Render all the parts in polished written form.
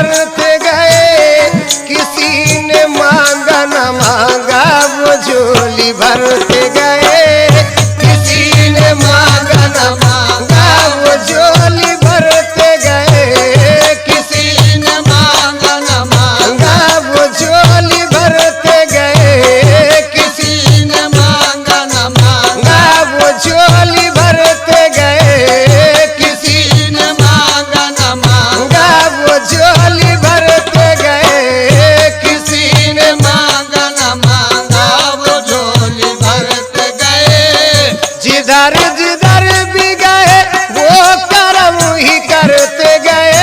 भरते गए, किसी ने मांगा न मांगा वो झोली भरते गए, किसी ने मांगा न मांगा वो झोली भरते गए, किसी ने मांगा न मांगा वो झोली भरते गए, किसी ने मांगा न मांगा वो झोली भरते गए, किसी ने मांगा न मांगा वो झोली भरते गए, किसी ने मांगा न मांगा वो झोली भरते गए। जिधर जिधर भी गए वो कर्म ही करते गए,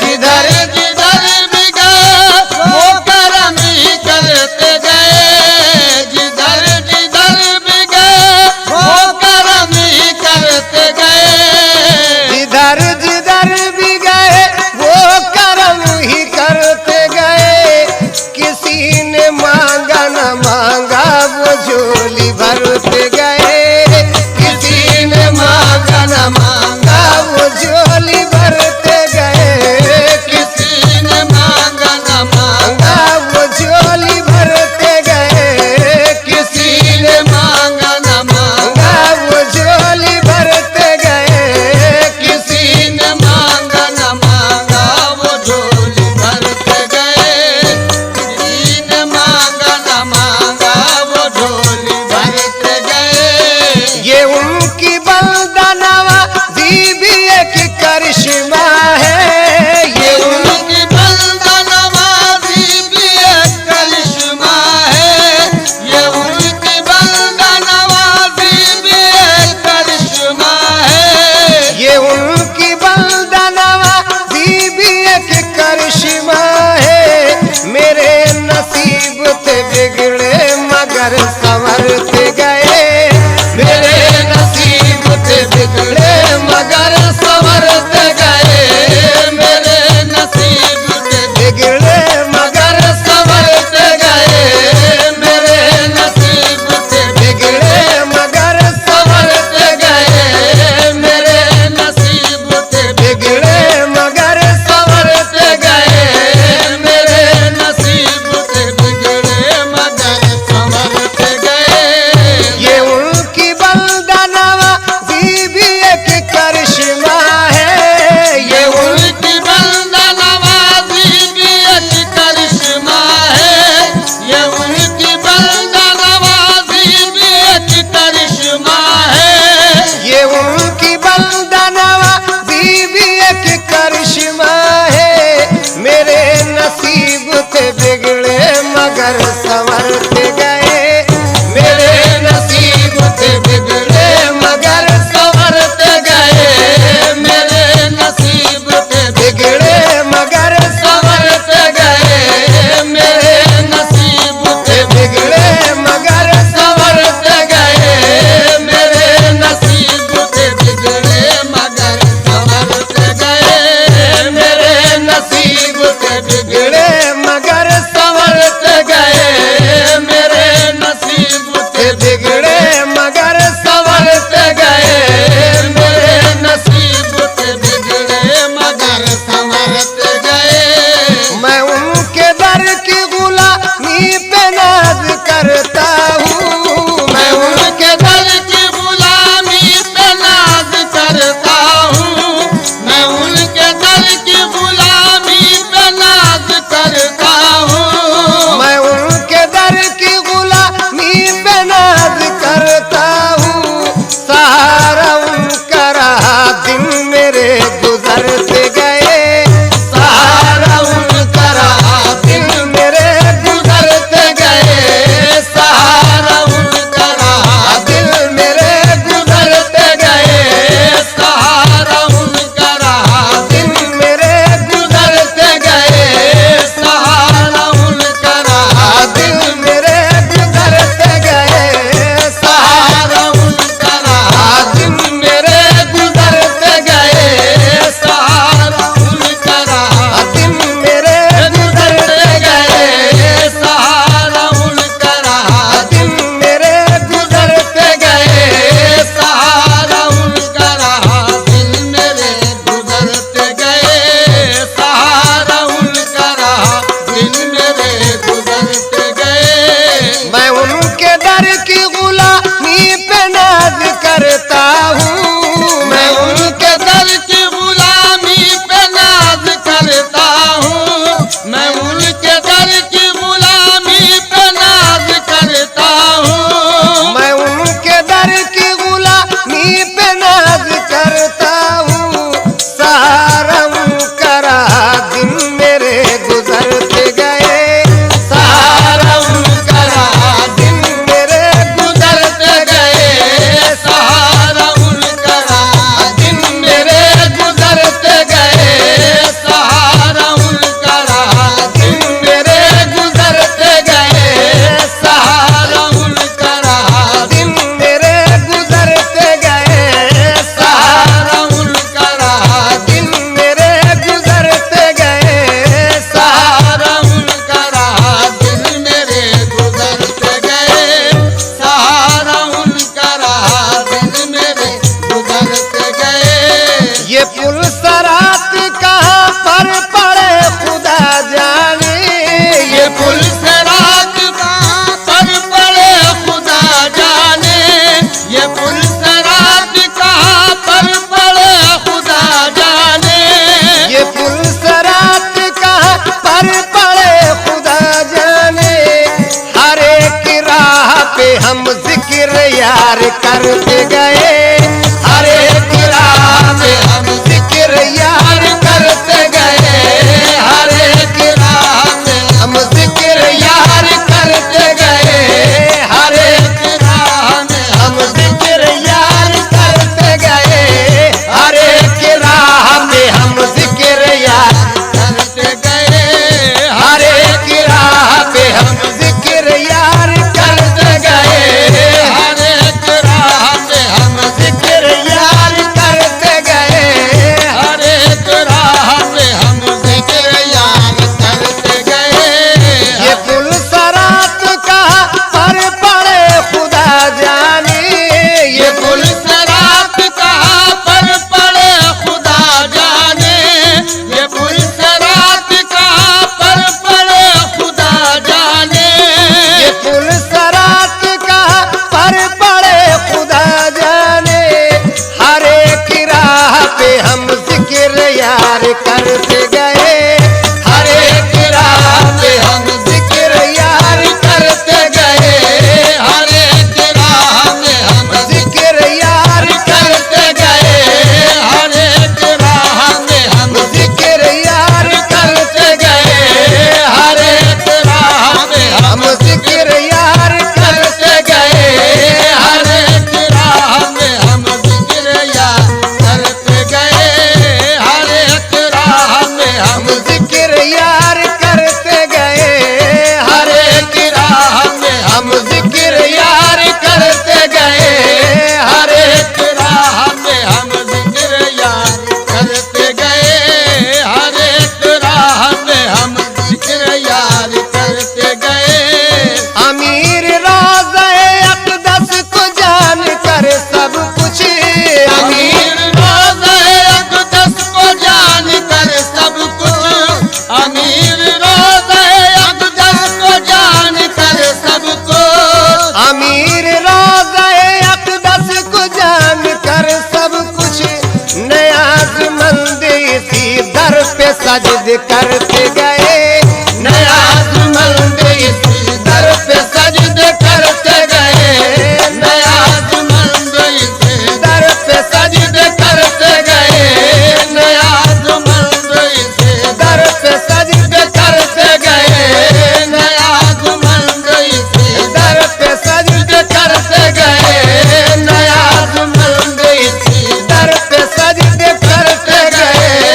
जिधर जिधर भी गए वो कर्म ही करते गए, जिधर जिधर भी गए वो कर्म ही करते गए, जिधर जिधर भी गए वो कर्म ही करते गए। किसी ने मांगा न मांगा वो झोली भरते गए, किसी ने मांगा न मांगा वो झोली भरते गए, किसी ने मांगा न मांगा वो झोली भरते गए, किसी ने मांगा न मांगा वो झोली भरते गए, किसी ने मांगा न मांगा वो झोली भरते गए, किसी ने मांगा न मांगा वो झोली भरते गए। ये उनकी बलदानवा भी एक करिश्मा है, ये उनकी बलदानवा भी एक करिश्मा है, ये उनकी बलदानवा भी एक करिश्मा है, ये उनकी बलदानवा भी एक करिश्मा है। मेरे नसीब थे बिगड़े मगर संवरते गए, मेरे नसीब थे बिगड़े मगर संवरते गए, मेरे नसीब थे बिगड़े मगर संवरते गए, मेरे नसीब थे बिगड़े मगर संवरते गए, मेरे नसीब थे बिगड़े मगर संवरते गए, मेरे नसीब थे बिगड़े मगर संवरते गए। करते गए, हर एक राह में हम जिक्र यार करते गए, हर एक राह में हम जिक्र यार करते गए, हर एक राह में हम जिक्र यार करते गए, हर एक राह में हम जिक्र यार करते गए, हर एक राह पे हम जिक्र यार करते गए, हर एक राह पे हम जिक्र यार करते गए, हर एक राह पे हम जिक्र यार करते गए। ये पुल सरात का पर पड़े खुदा जाने, ये पुल सरात का पर पड़े खुदा जाने, ये पुल सरात का पर पड़े खुदा जाने, ये पुल सरात का पर पड़े खुदा जाने, हर एक राह पे हम जिक्र यार करते गए, हर एक राह पे हम जिक्र यार करते गए, हर एक राह में हम जिक्र यार करते गए, हर एक राह में हम जिक्र यार करते गए, हर एक राह में हम जिक्र यार करते गए, हर एक राह में हम जिक्र यार करते गए, हर एक राह में हम जिक्र यार करते गए, हर एक राह में हम जिक्र यार करते गए, हर एक राह में हम जिक्र यार करते गए, हर एक राह में हम जिक्र यार करते गए। अमीर रोज़े अक़दस को जान कर सब कुछ, अमीर रोज़े अक़दस को जान कर सब कुछ, अमीर रोज़े अक़दस को जान कर सब कुछ, अमीर रोज़े अक़दस को जान कर सब कुछ, नियाज़मंद इसी दर पे सजद करते गए, नियाज़मंद इसी दर पे सजद करते गए, नियाज़मंद इसी दर पे सजद करते गए, नियाज़मंद इसी दर पे सजद करते गए, नियाज़मंद इसी दर पे सजद करते गए, नियाज़मंद इसी दर पे सजद करते गए,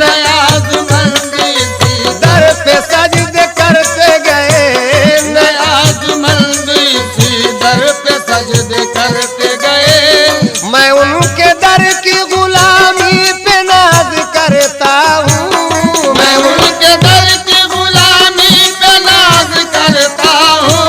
नियाज़मंद इसी दर पे सजद करते गए, नियाज़मंद इसी दर पे सजद करते गए। मैं उनके दर की गुलामी पे नाज करता हूँ, मैं उनके दर की गुलामी पे नाज करता हूँ,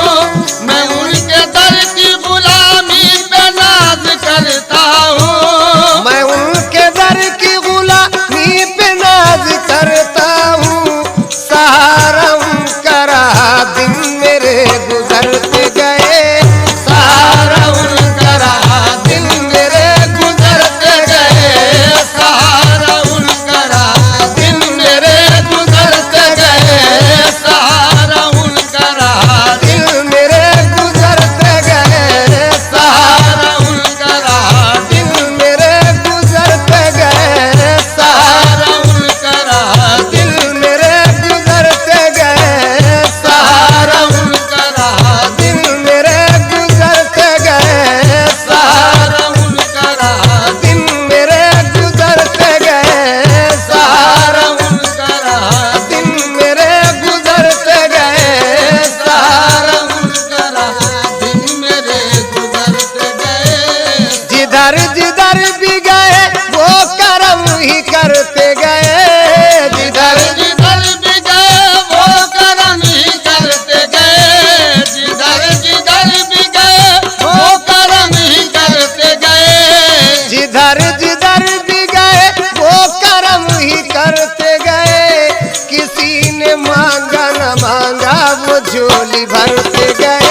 मैं उनके दर की गुलामी पे नाज करता हूँ, मैं उनके दर की गुलामी पे नाज करता हूँ, सहारा उनका रहा दिन मेरे गुजरते गए, सहारा उनका रहा दिन मेरे गुजरते गए, सहारा उनका रहा दिन मेरे गुजरते गए, सहारा उनका रहा दिन मेरे गुजरते गए, सहारा उनका रहा दिन मेरे गुजरते गए, सहारा उनका रहा दिन मेरे गुजरते गए, सहारा उनका रहा दिन मेरे गुजरते गए, सहारा उनका रहा दिन मेरे गुजरते गए, सहारा उनका रहा दिन मेरे गुजरते गए, सहारा उनका रहा दिन मेरे गुजरते गए। जिधर जिधर भी गए वो करम ही करते गए, जिधर जिधर भी गए वो करम ही करते गए, जिधर जिधर भी गए वो करम ही करते गए, जिधर जिधर भी गए वो करम ही करते गए, किसी ने मांगा न मांगा वो झोली भरते गए,